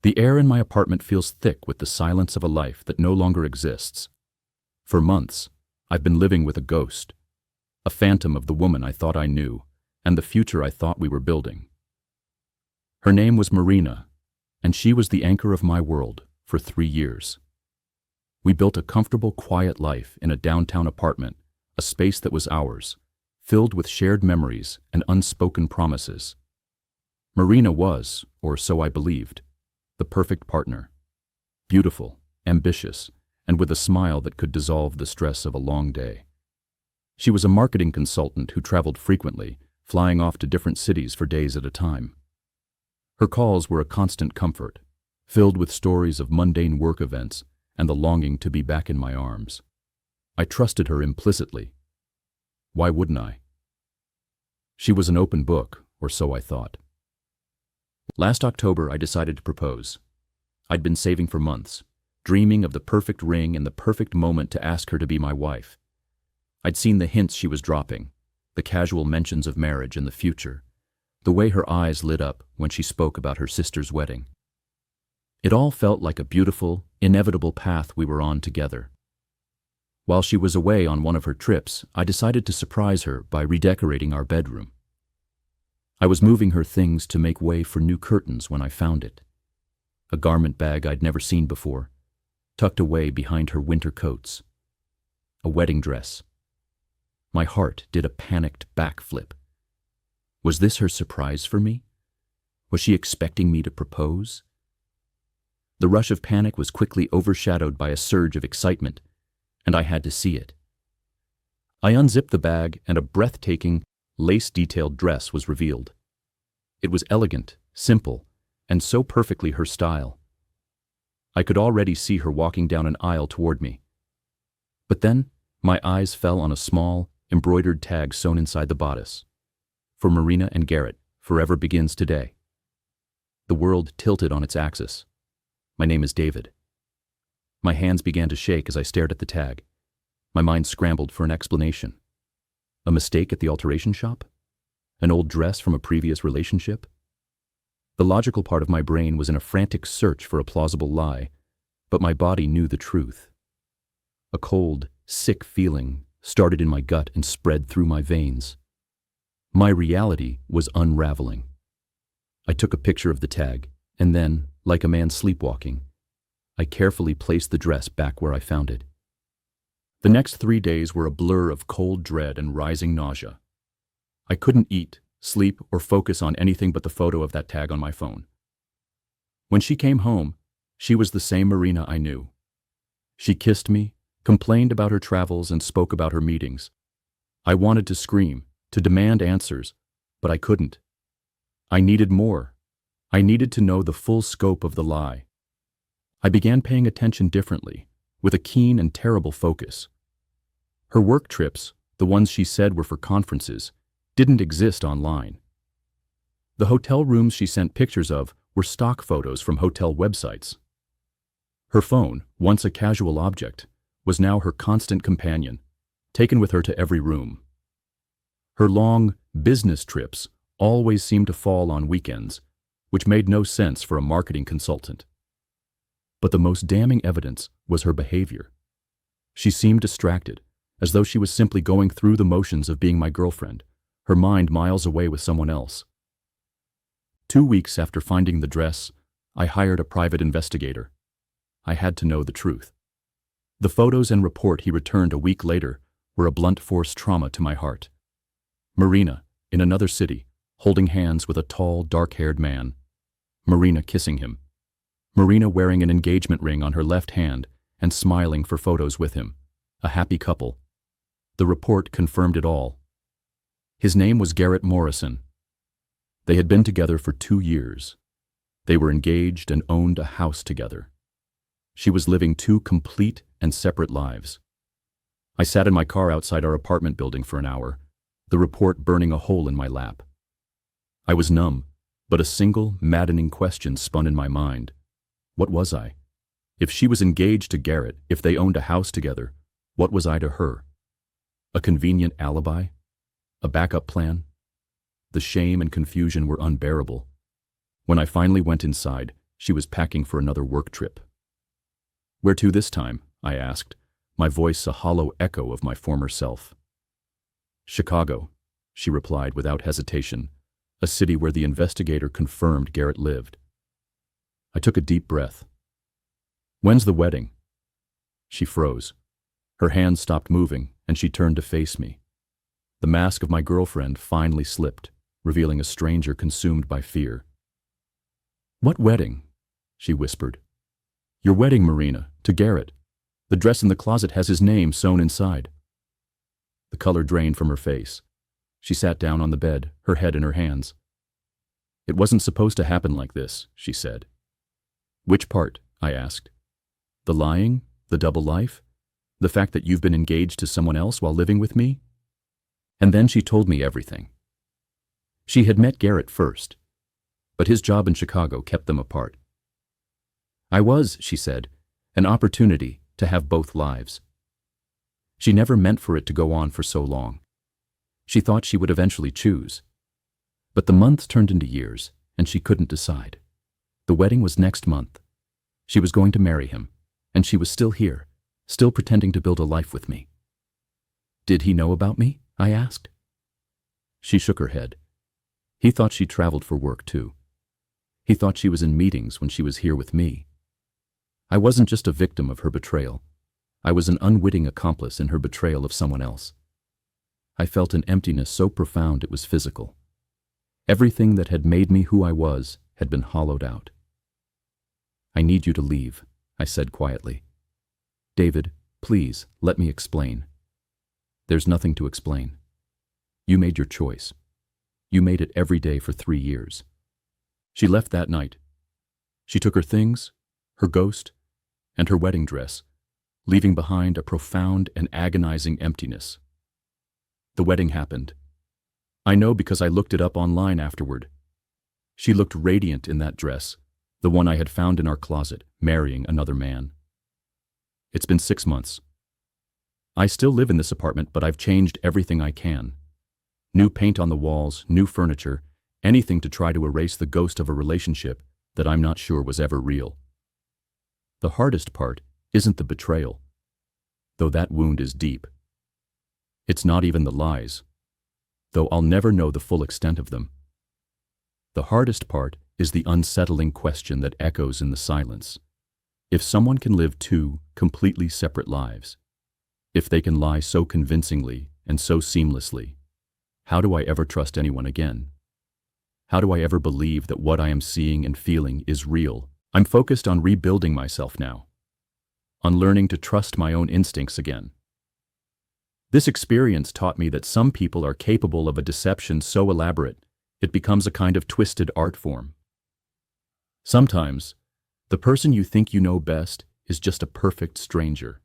The air in my apartment feels thick with the silence of a life that no longer exists. For months, I've been living with a ghost, a phantom of the woman I thought I knew, and the future I thought we were building. Her name was Marina, and she was the anchor of my world for 3 years. We built a comfortable, quiet life in a downtown apartment, a space that was ours, filled with shared memories and unspoken promises. Marina was, or so I believed, the perfect partner. Beautiful, ambitious, and with a smile that could dissolve the stress of a long day. She was a marketing consultant who traveled frequently, flying off to different cities for days at a time. Her calls were a constant comfort, filled with stories of mundane work events and the longing to be back in my arms. I trusted her implicitly. Why wouldn't I? She was an open book, or so I thought. Last October, I decided to propose. I'd been saving for months, dreaming of the perfect ring and the perfect moment to ask her to be my wife. I'd seen the hints she was dropping, the casual mentions of marriage and the future, the way her eyes lit up when she spoke about her sister's wedding. It all felt like a beautiful, inevitable path we were on together. While she was away on one of her trips, I decided to surprise her by redecorating our bedroom. I was moving her things to make way for new curtains when I found it. A garment bag I'd never seen before, tucked away behind her winter coats. A wedding dress. My heart did a panicked backflip. Was this her surprise for me? Was she expecting me to propose? The rush of panic was quickly overshadowed by a surge of excitement, and I had to see it. I unzipped the bag, and a breathtaking, lace-detailed dress was revealed. It was elegant, simple, and so perfectly her style. I could already see her walking down an aisle toward me. But then, my eyes fell on a small, embroidered tag sewn inside the bodice. For Marina and Garrett, forever begins today. The world tilted on its axis. My name is David. My hands began to shake as I stared at the tag. My mind scrambled for an explanation. A mistake at the alteration shop? An old dress from a previous relationship? The logical part of my brain was in a frantic search for a plausible lie, but my body knew the truth. A cold, sick feeling started in my gut and spread through my veins. My reality was unraveling. I took a picture of the tag, and then, like a man sleepwalking, I carefully placed the dress back where I found it. The next 3 days were a blur of cold dread and rising nausea. I couldn't eat, sleep, or focus on anything but the photo of that tag on my phone. When she came home, she was the same Marina I knew. She kissed me, complained about her travels, and spoke about her meetings. I wanted to scream, to demand answers, but I couldn't. I needed more. I needed to know the full scope of the lie. I began paying attention differently, with a keen and terrible focus. Her work trips, the ones she said were for conferences, didn't exist online. The hotel rooms she sent pictures of were stock photos from hotel websites. Her phone, once a casual object, was now her constant companion, taken with her to every room. Her long, business trips always seemed to fall on weekends, which made no sense for a marketing consultant. But the most damning evidence was her behavior. She seemed distracted, as though she was simply going through the motions of being my girlfriend, her mind miles away with someone else. 2 weeks after finding the dress, I hired a private investigator. I had to know the truth. The photos and report he returned a week later were a blunt force trauma to my heart. Marina, in another city, holding hands with a tall, dark-haired man. Marina kissing him. Marina wearing an engagement ring on her left hand and smiling for photos with him. A happy couple. The report confirmed it all. His name was Garrett Morrison. They had been together for 2 years. They were engaged and owned a house together. She was living 2 complete and separate lives. I sat in my car outside our apartment building for an hour, the report burning a hole in my lap. I was numb, but a single, maddening question spun in my mind. What was I? If she was engaged to Garrett, if they owned a house together, what was I to her? A convenient alibi? A backup plan? The shame and confusion were unbearable. When I finally went inside, She was packing for another work trip. "Where to this time?" I asked, my voice a hollow echo of my former self. "Chicago," she replied without hesitation, a city where the investigator confirmed Garrett lived. I took a deep breath. "When's the wedding?" She froze. Her hands stopped moving, and she turned to face me. The mask of my girlfriend finally slipped, revealing a stranger consumed by fear. "What wedding?" she whispered. "Your wedding, Marina, to Garrett. The dress in the closet has his name sewn inside." The color drained from her face. She sat down on the bed, her head in her hands. "It wasn't supposed to happen like this," she said. "Which part?" I asked. "The lying? The double life? The fact that you've been engaged to someone else while living with me?" And then she told me everything. She had met Garrett first, but his job in Chicago kept them apart. I was, she said, an opportunity to have both lives. She never meant for it to go on for so long. She thought she would eventually choose. But the months turned into years, and she couldn't decide. The wedding was next month. She was going to marry him, and she was still here, still pretending to build a life with me. "Did he know about me?" I asked. She shook her head. He thought she traveled for work too. He thought she was in meetings when she was here with me. I wasn't just a victim of her betrayal. I was an unwitting accomplice in her betrayal of someone else. I felt an emptiness so profound it was physical. Everything that had made me who I was had been hollowed out. "I need you to leave," I said quietly. "David, please, let me explain." "There's nothing to explain. You made your choice. You made it every day for 3 years." She left that night. She took her things, her ghost, and her wedding dress, leaving behind a profound and agonizing emptiness. The wedding happened. I know because I looked it up online afterward. She looked radiant in that dress, the one I had found in our closet, marrying another man. It's been 6 months. I still live in this apartment, but I've changed everything I can. New paint on the walls, new furniture, anything to try to erase the ghost of a relationship that I'm not sure was ever real. The hardest part isn't the betrayal, though that wound is deep. It's not even the lies, though I'll never know the full extent of them. The hardest part is the unsettling question that echoes in the silence. If someone can live 2 completely separate lives, if they can lie so convincingly and so seamlessly, how do I ever trust anyone again? How do I ever believe that what I am seeing and feeling is real? I'm focused on rebuilding myself now, on learning to trust my own instincts again. This experience taught me that some people are capable of a deception so elaborate it becomes a kind of twisted art form. Sometimes, the person you think you know best is just a perfect stranger.